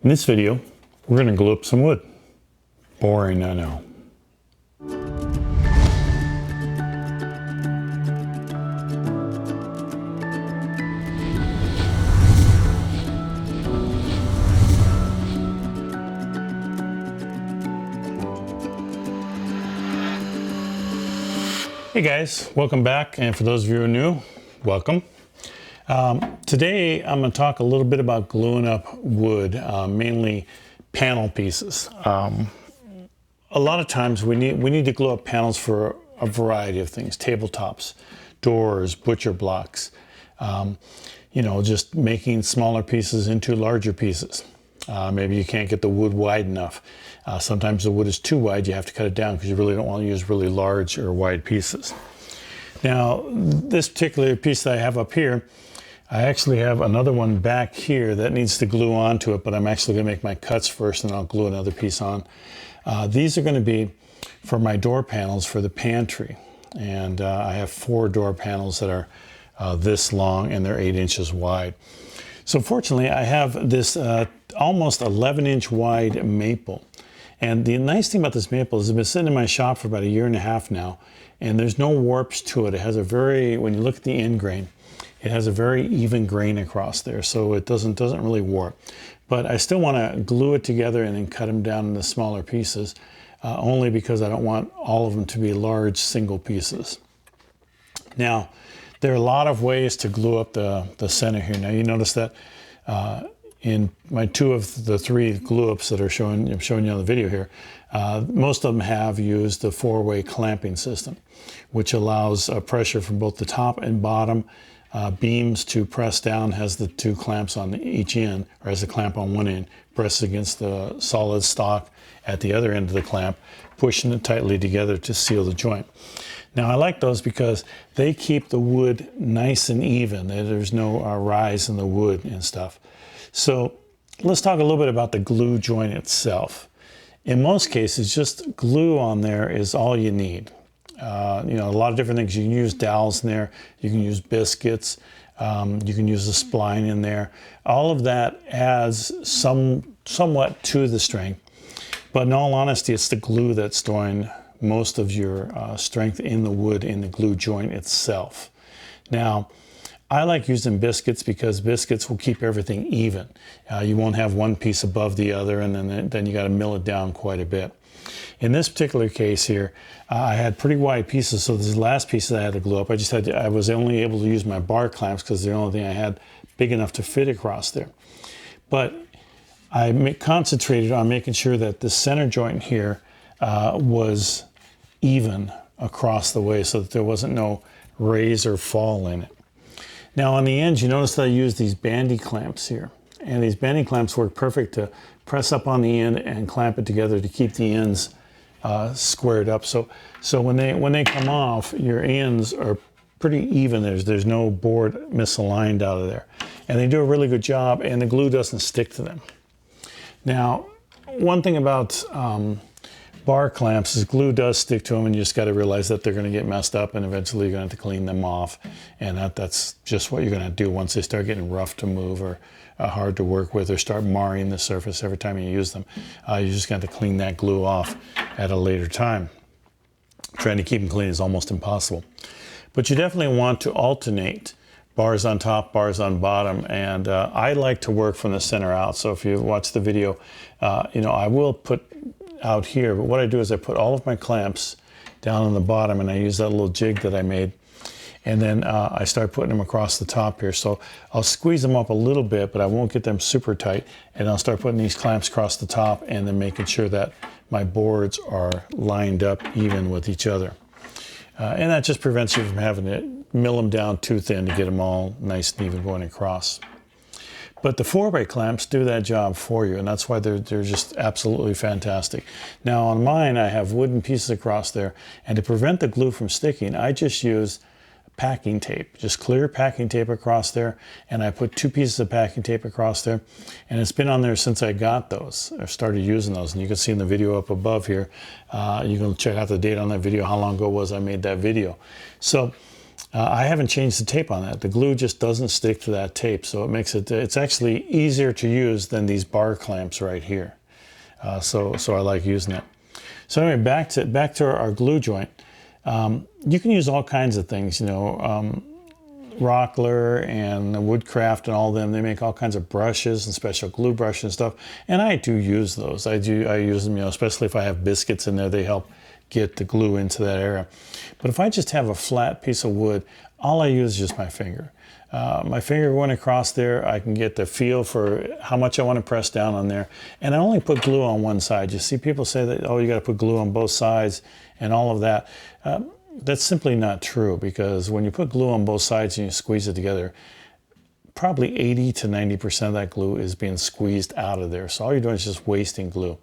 In this video, we're going to glue up some wood. Boring, I know. Hey guys, welcome back. And for those of you who are new, welcome. Today I'm going to talk a little bit about gluing up wood, mainly panel pieces. A lot of times we need to glue up panels for a variety of things: tabletops, doors, butcher blocks. Just making smaller pieces into larger pieces. Maybe you can't get the wood wide enough. Sometimes the wood is too wide, you have to cut it down because you really don't want to use really large or wide pieces. Now, this particular piece that I have up here, I actually have another one back here that needs to glue onto it, but I'm actually going to make my cuts first and I'll glue another piece on. These are going to be for my door panels for the pantry. And I have 4 door panels that are this long and they're 8 inches wide. So fortunately, I have this almost 11-inch wide maple. And the nice thing about this maple is it's been sitting in my shop for about 1.5 years now, and there's no warps to it. It has a very, when you look at the end grain, it has a very even grain across there, so it doesn't really warp. But I still want to glue it together and then cut them down into smaller pieces, only because I don't want all of them to be large single pieces. Now, there are a lot of ways to glue up the center here. Now you notice that in my 2 of the 3 glue ups that I'm showing you on the video here, most of them have used the 4-way clamping system, which allows pressure from both the top and bottom beams to press down, has the 2 clamps on each end, or has a clamp on one end, press against the solid stock at the other end of the clamp, pushing it tightly together to seal the joint. Now I like those because they keep the wood nice and even. There's no rise in the wood and stuff. So let's talk a little bit about the glue joint itself. In most cases, just glue on there is all you need. A lot of different things. You can use dowels in there. You can use biscuits. You can use a spline in there. All of that adds somewhat to the strength. But in all honesty, it's the glue that's storing most of your strength in the wood, in the glue joint itself. Now, I like using biscuits because biscuits will keep everything even. You won't have one piece above the other, and then you got to mill it down quite a bit. In this particular case here, I had pretty wide pieces, so this last piece that I had to glue up, I was only able to use my bar clamps because they're the only thing I had big enough to fit across there. But I concentrated on making sure that the center joint here was even across the way so that there wasn't no raise or fall in it. Now on the ends, you notice that I use these bandy clamps here. And these bandy clamps work perfect to press up on the end and clamp it together to keep the ends squared up. So when they come off, your ends are pretty even. There's no board misaligned out of there. And they do a really good job, and the glue doesn't stick to them. Now, one thing about bar clamps is glue does stick to them, and you just got to realize that they're going to get messed up, and eventually you're going to have to clean them off. And that's just what you're going to do once they start getting rough to move or hard to work with, or start marring the surface every time you use them. You're just going to have to clean that glue off at a later time. Trying to keep them clean is almost impossible. But you definitely want to alternate bars on top, bars on bottom, and I like to work from the center out. So if you watch the video, I will put out here, but what I do is I put all of my clamps down on the bottom, and I use that little jig that I made, and then I start putting them across the top here. So I'll squeeze them up a little bit, but I won't get them super tight, and I'll start putting these clamps across the top and then making sure that my boards are lined up even with each other. And that just prevents you from having to mill them down too thin to get them all nice and even going across. But the 4-way clamps do that job for you, and that's why they're just absolutely fantastic. Now on mine, I have wooden pieces across there, and to prevent the glue from sticking, I just use packing tape, just clear packing tape across there, and I put 2 pieces of packing tape across there, and it's been on there since I got those. I started using those, and you can see in the video up above here, you can check out the date on that video, how long ago it was I made that video. So I haven't changed the tape on that. The glue just doesn't stick to that tape, so it makes it, it's actually easier to use than these bar clamps right here. So I like using it. So anyway, back to our glue joint. You can use all kinds of things, you know, Rockler and Woodcraft and all of them, they make all kinds of brushes and special glue brushes and stuff. And I do use those. I use them, you know, especially if I have biscuits in there, they help get the glue into that area. But if I just have a flat piece of wood, all I use is just my finger. My finger going across there, I can get the feel for how much I want to press down on there. And I only put glue on one side. You see people say that, oh, you got to put glue on both sides and all of that. That's simply not true, because when you put glue on both sides and you squeeze it together, probably 80 to 90% of that glue is being squeezed out of there. So all you're doing is just wasting glue.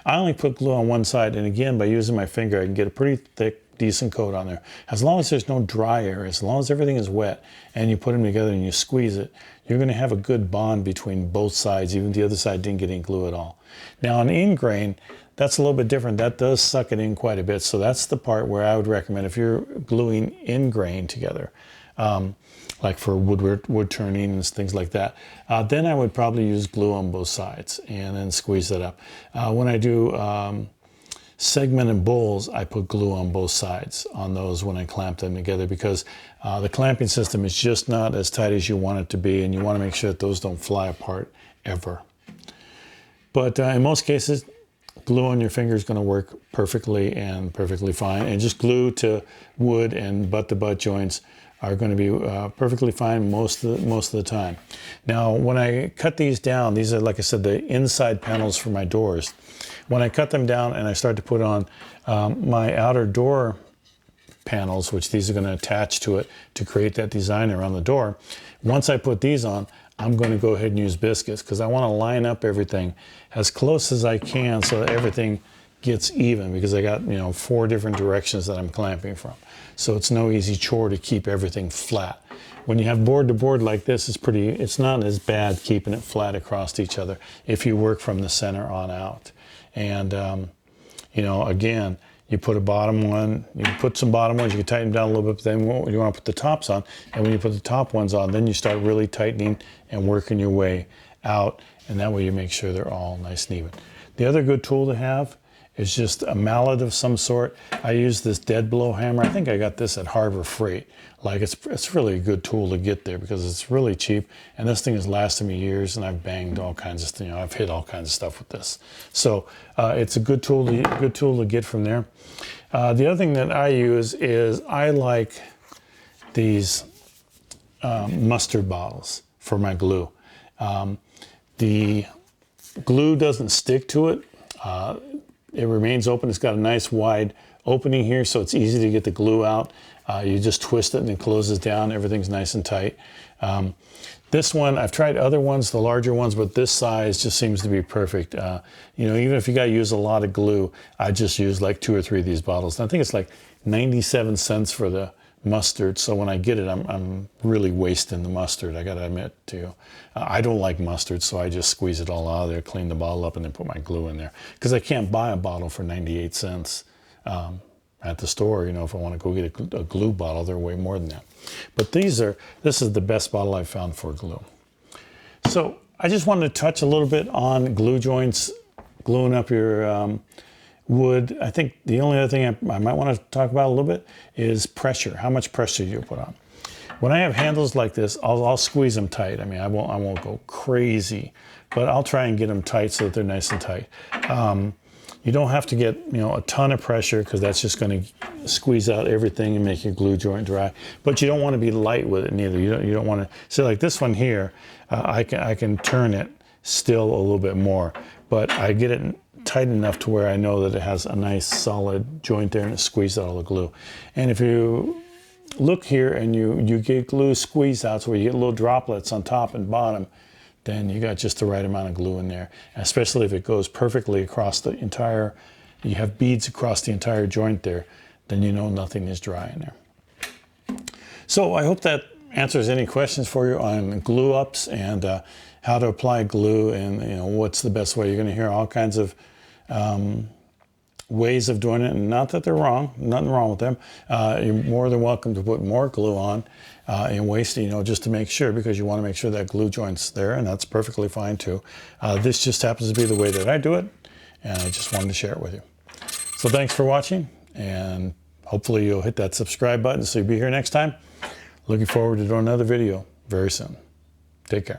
I only put glue on one side, and again, by using my finger, I can get a pretty thick, decent coat on there. As long as there's no dry area, as long as everything is wet, and you put them together and you squeeze it, you're going to have a good bond between both sides, even if the other side didn't get any glue at all. Now on ingrain, that's a little bit different. That does suck it in quite a bit. So that's the part where I would recommend, if you're gluing ingrain together, like for wood turning and things like that, then I would probably use glue on both sides and then squeeze it up. When I do segment and bowls, I put glue on both sides on those when I clamp them together, because the clamping system is just not as tight as you want it to be, and you want to make sure that those don't fly apart ever. But in most cases, glue on your finger is going to work perfectly and perfectly fine. And just glue to wood and butt-to-butt joints are going to be perfectly fine most of the time. Now, when I cut these down, these are, like I said, the inside panels for my doors. When I cut them down and I start to put on my outer door panels, which these are going to attach to it to create that design around the door, once I put these on, I'm going to go ahead and use biscuits, because I want to line up everything as close as I can so that everything gets even, because I got, you know, 4 different directions that I'm clamping from. So it's no easy chore to keep everything flat. When you have board to board like this, it's not as bad keeping it flat across each other if you work from the center on out. And, you know, again, you put a bottom one, you put some bottom ones, you can tighten them down a little bit, but then you want to put the tops on. And when you put the top ones on, then you start really tightening and working your way out. And that way you make sure they're all nice and even. The other good tool to have is just a mallet of some sort. I use this dead blow hammer. I think I got this at Harbor Freight. Like, it's really a good tool to get there, because it's really cheap. And this thing has lasted me years, and I've banged all kinds of stuff. You know, I've hit all kinds of stuff with this. So it's a good tool to get from there. The other thing that I use is I like these mustard bottles for my glue. The glue doesn't stick to it. It remains open. It's got a nice wide opening here, so it's easy to get the glue out. You just twist it and it closes down. Everything's nice and tight. This one, I've tried other ones, the larger ones, but this size just seems to be perfect. You know, even if you got to use a lot of glue, I just use like 2 or 3 of these bottles. And I think it's like 97 cents for the mustard. So when I get it, I'm really wasting the mustard, I got to admit to you. I don't like mustard, so I just squeeze it all out of there, clean the bottle up, and then put my glue in there. Because I can't buy a bottle for 98 cents at the store. You know, if I want to go get a glue bottle, they're way more than that. But this is the best bottle I've found for glue. So I just wanted to touch a little bit on glue joints, gluing up your wood. I think the only other thing I might want to talk about a little bit is pressure. How much pressure you put on. When I have handles like this, I'll squeeze them tight. I mean, I won't go crazy, but I'll try and get them tight so that they're nice and tight. You don't have to get, you know, a ton of pressure, because that's just going to squeeze out everything and make your glue joint dry. But you don't want to be light with it neither. You don't want to. So like this one here, I can turn it still a little bit more, but I get it tight enough to where I know that it has a nice solid joint there and it squeezes out all the glue. And if you look here and you get glue squeeze outs where you get little droplets on top and bottom, then you got just the right amount of glue in there. And especially if it goes perfectly across the entire, you have beads across the entire joint there, then you know nothing is dry in there. So I hope that answers any questions for you on glue ups and how to apply glue, and you know what's the best way. You're going to hear all kinds of ways of doing it, and not that they're wrong, nothing wrong with them. You're more than welcome to put more glue on and waste, just to make sure, because you want to make sure that glue joint's there, and that's perfectly fine too. This just happens to be the way that I do it, and I just wanted to share it with you. So thanks for watching, and hopefully you'll hit that subscribe button so you'll be here next time. Looking forward to doing another video very soon. Take care.